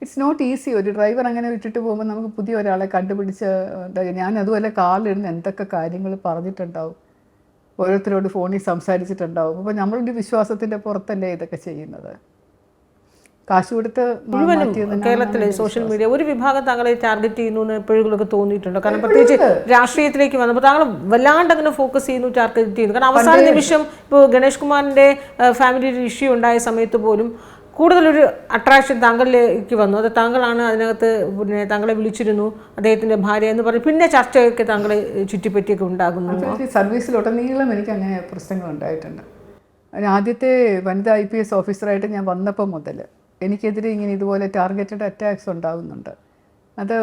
It's not easy. ഒരു ഡ്രൈവർ അങ്ങനെ വിട്ടിട്ട് പോകുമ്പോൾ നമുക്ക് പുതിയ ഒരാളെ കണ്ടുപിടിച്ച്, ഞാൻ അതുപോലെ കാറിലിരുന്ന് എന്തൊക്കെ കാര്യങ്ങൾ പറഞ്ഞിട്ടുണ്ടാവും, ഓരോരുത്തരോട് ഫോണിൽ സംസാരിച്ചിട്ടുണ്ടാവും. അപ്പോൾ നമ്മളുടെ വിശ്വാസത്തിൻ്റെ പുറത്തല്ലേ ഇതൊക്കെ ചെയ്യുന്നത്. കാശ് കൊടുത്ത് കേരളത്തിലെ സോഷ്യൽ മീഡിയ ഒരു വിഭാഗം താങ്കളെ ടാർഗറ്റ് ചെയ്യുന്നു എന്ന് എപ്പോഴെങ്കിലുമൊക്കെ തോന്നിയിട്ടുണ്ടോ? കാരണം പ്രത്യേകിച്ച് രാഷ്ട്രീയത്തിലേക്ക് വന്നപ്പോൾ താങ്കൾ വല്ലാണ്ട് അങ്ങനെ ഫോക്കസ് ചെയ്യുന്നു, ടാർഗറ്റ് ചെയ്യുന്നു. കാരണം അവസാന നിമിഷം ഇപ്പോൾ ഗണേഷ് കുമാറിൻ്റെ ഫാമിലി ഇഷ്യൂ ഉണ്ടായ സമയത്ത് പോലും കൂടുതലൊരു അട്രാക്ഷൻ താങ്കളിലേക്ക് വന്നു. അത് താങ്കളാണ് അതിനകത്ത്, പിന്നെ താങ്കളെ വിളിച്ചിരുന്നു അദ്ദേഹത്തിൻ്റെ ഭാര്യ എന്ന് പറഞ്ഞ് പിന്നെ ചർച്ചയൊക്കെ താങ്കളെ ചുറ്റിപ്പറ്റിയൊക്കെ ഉണ്ടാകുന്നു. സർവീസിലുടനീളം എനിക്ക് അങ്ങനെ പ്രശ്നങ്ങൾ ഉണ്ടായിട്ടുണ്ട്. ആദ്യത്തെ വനിതാ IPS ഓഫീസറായിട്ട് ഞാൻ വന്നപ്പോൾ മുതൽ എനിക്കെതിരെ ഇങ്ങനെ ഇതുപോലെ ടാർഗറ്റഡ് അറ്റാക്സ് ഉണ്ടാകുന്നുണ്ട്. അത്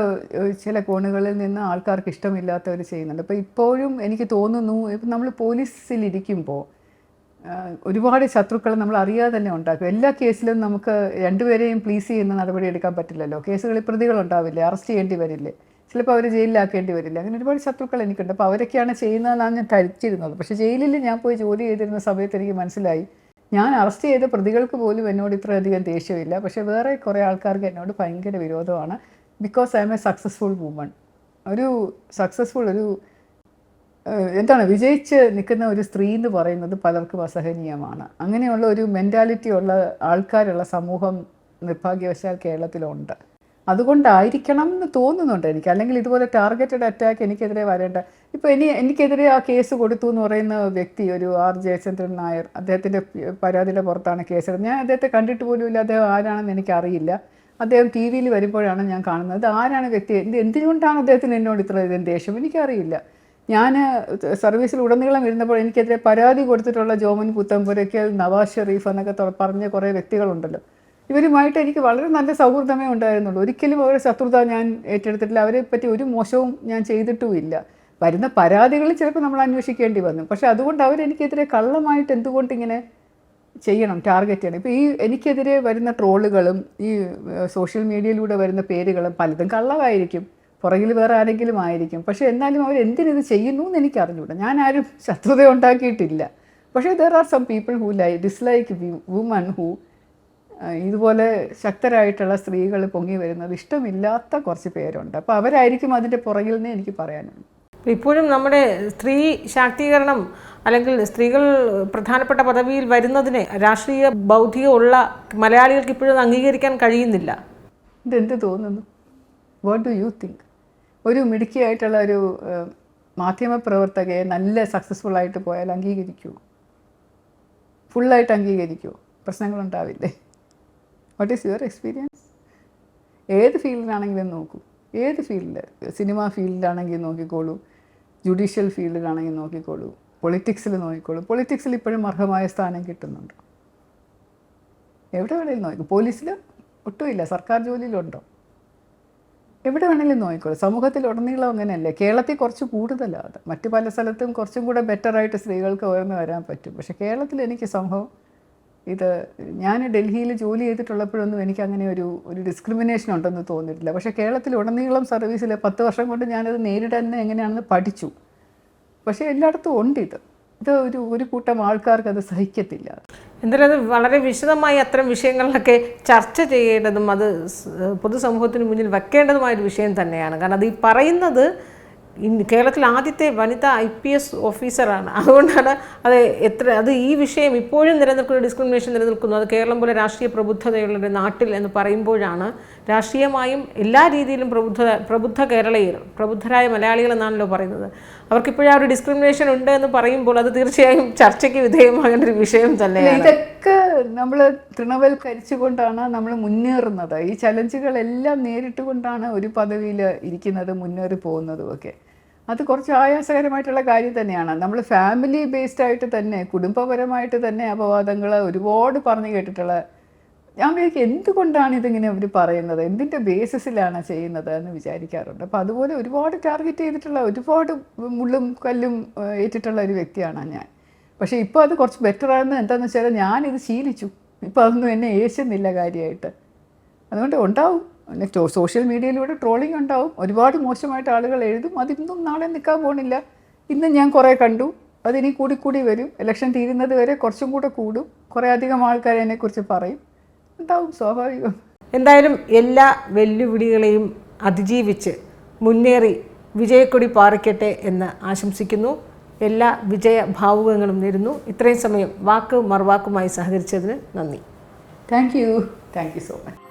ചില കോണുകളിൽ നിന്ന് ആൾക്കാർക്ക് ഇഷ്ടമില്ലാത്തവർ ചെയ്യുന്നുണ്ട്. അപ്പോൾ ഇപ്പോഴും എനിക്ക് തോന്നുന്നു, ഇപ്പം നമ്മൾ പോലീസിലിരിക്കുമ്പോൾ ഒരുപാട് ശത്രുക്കൾ നമ്മൾ അറിയാതെ തന്നെ ഉണ്ടാക്കും. എല്ലാ കേസിലും നമുക്ക് രണ്ടുപേരെയും പ്ലീസ് ചെയ്യുന്ന നടപടി എടുക്കാൻ പറ്റില്ലല്ലോ. കേസുകളിൽ പ്രതികളുണ്ടാവില്ലേ, അറസ്റ്റ് ചെയ്യേണ്ടി വരില്ലേ, ചിലപ്പോൾ അവർ ജയിലിലാക്കേണ്ടി വരില്ല. അങ്ങനെ ഒരുപാട് ശത്രുക്കൾ എനിക്കുണ്ട്. അപ്പോൾ അവരൊക്കെയാണ് ചെയ്യുന്നതെന്നാണ് ഞാൻ ധരിച്ചിരുന്നത്. പക്ഷേ ജയിലിൽ ഞാൻ പോയി ജോലി ചെയ്തിരുന്ന സമയത്ത് എനിക്ക് മനസ്സിലായി, ഞാൻ അറസ്റ്റ് ചെയ്ത പ്രതികൾക്ക് പോലും എന്നോട് ഇത്രയധികം ദേഷ്യമില്ല, പക്ഷേ വേറെ കുറേ ആൾക്കാർക്ക് എന്നോട് ഭയങ്കര വിരോധമാണ്. Because I'm a successful woman. എന്താണ് വിജയിച്ച് നിൽക്കുന്ന ഒരു സ്ത്രീ എന്ന് പറയുന്നത് പലർക്കും അസഹനീയമാണ്. അങ്ങനെയുള്ള ഒരു മെൻറ്റാലിറ്റി ഉള്ള ആൾക്കാരുള്ള സമൂഹം നിർഭാഗ്യവശാൽ കേരളത്തിലുണ്ട്. അതുകൊണ്ടായിരിക്കണം എന്ന് തോന്നുന്നുണ്ട് എനിക്ക്. അല്ലെങ്കിൽ ഇതുപോലെ ടാർഗറ്റഡ് അറ്റാക്ക് എനിക്കെതിരെ വരേണ്ട. ഇപ്പോൾ എനിക്കെതിരെ ആ കേസ് കൊടുത്തു എന്ന് പറയുന്ന വ്യക്തി ഒരു R. ജയചന്ദ്രൻ നായർ, അദ്ദേഹത്തിൻ്റെ പരാതിയുടെ പുറത്താണ് കേസെടുത്തത്. ഞാൻ അദ്ദേഹത്തെ കണ്ടിട്ട് പോലുമില്ല, അദ്ദേഹം ആരാണെന്ന് എനിക്കറിയില്ല. അദ്ദേഹം TV-യിൽ വരുമ്പോഴാണ് ഞാൻ കാണുന്നത്. ആരാണ് വ്യക്തി, എന്തുകൊണ്ടാണ് അദ്ദേഹത്തിന് എന്നോട് ഇത്രയധികം ദേഷ്യം എനിക്കറിയില്ല. ഞാൻ സർവീസിൽ ഉടനീളം ഇരുന്നപ്പോൾ എനിക്കെതിരെ പരാതി കൊടുത്തിട്ടുള്ള ജോമൻ പുത്തമ്പുരയ്ക്കൽ, നവാസ് ഷെരീഫ് എന്നൊക്കെ പറഞ്ഞ കുറേ വ്യക്തികളുണ്ടല്ലോ. ഇവരുമായിട്ട് എനിക്ക് വളരെ നല്ല സൗഹൃദമേ ഉണ്ടായിരുന്നുള്ളൂ. ഒരിക്കലും അവരുടെ ശത്രുത ഞാൻ ഏറ്റെടുത്തിട്ടില്ല. അവരെ പറ്റി ഒരു മോശവും ഞാൻ ചെയ്തിട്ടുമില്ല. വരുന്ന പരാതികൾ ചിലപ്പോൾ നമ്മൾ അന്വേഷിക്കേണ്ടി വന്നു. പക്ഷേ അതുകൊണ്ട് അവരെനിക്കെതിരെ കള്ളമായിട്ട് എന്തുകൊണ്ട് ഇങ്ങനെ ചെയ്യണം, ടാർഗറ്റ് ചെയ്യണം? ഇപ്പോൾ ഈ എനിക്കെതിരെ വരുന്ന ട്രോളുകളും ഈ സോഷ്യൽ മീഡിയയിലൂടെ വരുന്ന പേരുകളും പലതും കള്ളമായിരിക്കും, പുറകിൽ വേറെ ആരെങ്കിലും ആയിരിക്കും. പക്ഷേ എന്നാലും അവർ എന്തിനിത് ചെയ്യുന്നു എന്ന് എനിക്ക് അറിഞ്ഞൂടാ. ഞാൻ ആരും ശത്രുത ഉണ്ടാക്കിയിട്ടില്ല. പക്ഷേ there are some people who dislike women who ഇതുപോലെ ശക്തരായിട്ടുള്ള സ്ത്രീകൾ പൊങ്ങി വരുന്നത് ഇഷ്ടമില്ലാത്ത കുറച്ച് പേരുണ്ട്. അപ്പോൾ അവരായിരിക്കും അതിൻ്റെ പുറകിൽ നിന്ന് എനിക്ക് പറയാനുണ്ട്. ഇപ്പോഴും നമ്മുടെ സ്ത്രീ ശാക്തീകരണം അല്ലെങ്കിൽ സ്ത്രീകൾ പ്രധാനപ്പെട്ട പദവിയിൽ വരുന്നതിനെ രാഷ്ട്രീയ ബൗദ്ധികമുള്ള മലയാളികൾക്ക് ഇപ്പോഴും അംഗീകരിക്കാൻ കഴിയുന്നില്ല. ഇതെന്ത് തോന്നുന്നു? What do you think? ഒരു മിടുക്കിയായിട്ടുള്ള ഒരു മാധ്യമപ്രവർത്തകയെ നല്ല സക്സസ്ഫുള്ളായിട്ട് പോയാൽ അംഗീകരിക്കുമോ? ഫുള്ളായിട്ട് അംഗീകരിക്കുമോ? പ്രശ്നങ്ങളുണ്ടാവില്ലേ? What is your experience? ഏത് ഫീൽഡിലാണെങ്കിലും നോക്കൂ, ഏത് ഫീൽഡിൽ, സിനിമ ഫീൽഡിലാണെങ്കിൽ നോക്കിക്കോളൂ, ജുഡീഷ്യൽ ഫീൽഡിലാണെങ്കിൽ നോക്കിക്കോളൂ, പൊളിറ്റിക്സിൽ നോക്കിക്കോളൂ. പൊളിറ്റിക്സിൽ ഇപ്പോഴും അർഹമായ സ്ഥാനം കിട്ടുന്നുണ്ടോ? എവിടെ വേണമെങ്കിലും നോക്കൂ. പോലീസിൽ ഒട്ടുമില്ല, സർക്കാർ ജോലിയിലുണ്ടോ? എവിടെ വേണമെങ്കിലും നോക്കിക്കോളൂ. സമൂഹത്തിൽ ഉടനീളം അങ്ങനെയല്ലേ? കേരളത്തിൽ കുറച്ച് കൂടുതലാണ്. മറ്റു പല സ്ഥലത്തും കുറച്ചും കൂടെ ബെറ്ററായിട്ട് സ്ത്രീകൾക്ക് ഉയർന്നു വരാൻ പറ്റും. പക്ഷേ കേരളത്തിൽ എനിക്ക് സംഭവം ഇത്, ഞാൻ ഡൽഹിയിൽ ജോലി ചെയ്തിട്ടുള്ളപ്പോഴൊന്നും എനിക്ക് അങ്ങനെ ഒരു ഡിസ്ക്രിമിനേഷൻ ഉണ്ടെന്ന് തോന്നിയിട്ടില്ല. പക്ഷേ കേരളത്തിൽ ഉടനീളം സർവീസിൽ 10 വർഷം കൊണ്ട് ഞാനത് നേരിടാൻ എങ്ങനെയാണെന്ന് പഠിച്ചു. പക്ഷേ എല്ലായിടത്തും ഉണ്ട് ഇത് ഒരു കൂട്ടം ആൾക്കാർക്ക് അത് സഹിക്കത്തില്ല. എന്തായാലും അത് വളരെ വിശദമായി അത്തരം വിഷയങ്ങളിലൊക്കെ ചർച്ച ചെയ്യേണ്ടതും അത് പൊതുസമൂഹത്തിന് മുന്നിൽ വെക്കേണ്ടതുമായൊരു വിഷയം തന്നെയാണ്. കാരണം അത് ഈ പറയുന്നത് കേരളത്തിൽ ആദ്യത്തെ വനിതാ IPS ഓഫീസറാണ്. അതുകൊണ്ടാണ് അത് ഈ വിഷയം ഇപ്പോഴും നിലനിൽക്കുന്ന ഡിസ്ക്രിമിനേഷൻ നിലനിൽക്കുന്നു. അത് കേരളം പോലെ രാഷ്ട്രീയ പ്രബുദ്ധതയുള്ളൊരു നാട്ടിൽ എന്ന് പറയുമ്പോഴാണ് രാഷ്ട്രീയമായും എല്ലാ രീതിയിലും പ്രബുദ്ധ കേരളീയർ, പ്രബുദ്ധരായ മലയാളികൾ എന്നാണല്ലോ പറയുന്നത്. അവർക്കിപ്പോഴും ആ ഒരു ഡിസ്ക്രിമിനേഷൻ ഉണ്ട് എന്ന് പറയുമ്പോൾ അത് തീർച്ചയായും ചർച്ചയ്ക്ക് വിധേയമാകേണ്ട ഒരു വിഷയം തന്നെയാണ്. ഇതൊക്കെ നമ്മൾ തൃണവൽക്കരിച്ചുകൊണ്ടാണ് നമ്മൾ മുന്നേറുന്നത്. ഈ ചലഞ്ചുകളെല്ലാം നേരിട്ടുകൊണ്ടാണ് ഒരു പദവിയിൽ ഇരിക്കുന്നത്, മുന്നേറി പോകുന്നതും ഒക്കെ. അത് കുറച്ച് ആയാസകരമായിട്ടുള്ള കാര്യം തന്നെയാണ്. നമ്മൾ ഫാമിലി ബേസ്ഡ് ആയിട്ട് തന്നെ, കുടുംബപരമായിട്ട് തന്നെ അപവാദങ്ങൾ ഒരുപാട് പറഞ്ഞു കേട്ടിട്ടുള്ള. ഞാൻ വിചാരിക്കും എന്തുകൊണ്ടാണ് ഇതിങ്ങനെ അവർ പറയുന്നത്, എന്തിൻ്റെ ബേസിസിലാണ് ചെയ്യുന്നത് എന്ന് വിചാരിക്കാറുണ്ട്. അപ്പോൾ അതുപോലെ ഒരുപാട് ടാർഗറ്റ് ചെയ്തിട്ടുള്ള, ഒരുപാട് മുള്ളും കല്ലും ഏറ്റിട്ടുള്ള ഒരു വ്യക്തിയാണ് ഞാൻ. പക്ഷേ ഇപ്പോൾ അത് കുറച്ച് ബെറ്ററാണെന്ന് എന്താണെന്ന് വെച്ചാൽ ഞാനിത് ശീലിച്ചു. ഇപ്പോൾ അതൊന്നും എന്നെ ഏശുന്നില്ല കാര്യമായിട്ട്. അതുകൊണ്ട് ഉണ്ടാവും, സോഷ്യൽ മീഡിയയിലൂടെ ട്രോളിങ് ഉണ്ടാവും, ഒരുപാട് മോശമായിട്ട് ആളുകൾ എഴുതും. അതിന്നും നാളെ നിൽക്കാൻ പോകണില്ല. ഇന്ന് ഞാൻ കുറേ കണ്ടു, അതിനി കൂടി വരും. ഇലക്ഷൻ തീരുന്നത് വരെ കുറച്ചും കൂടെ കൂടും. കുറേ അധികം ആൾക്കാർ അതിനെക്കുറിച്ച് പറയും. ഉണ്ടാവും, സ്വാഭാവികം. എന്തായാലും എല്ലാ വെല്ലുവിളികളെയും അതിജീവിച്ച് മുന്നേറി വിജയക്കൊടി പാറിക്കട്ടെ എന്ന് ആശംസിക്കുന്നു. എല്ലാ വിജയഭാവുകങ്ങളും നേരുന്നു. ഇത്രയും സമയം വാക്ക് മറുവാക്കുമായി സഹകരിച്ചതിന് നന്ദി. Thank you so much.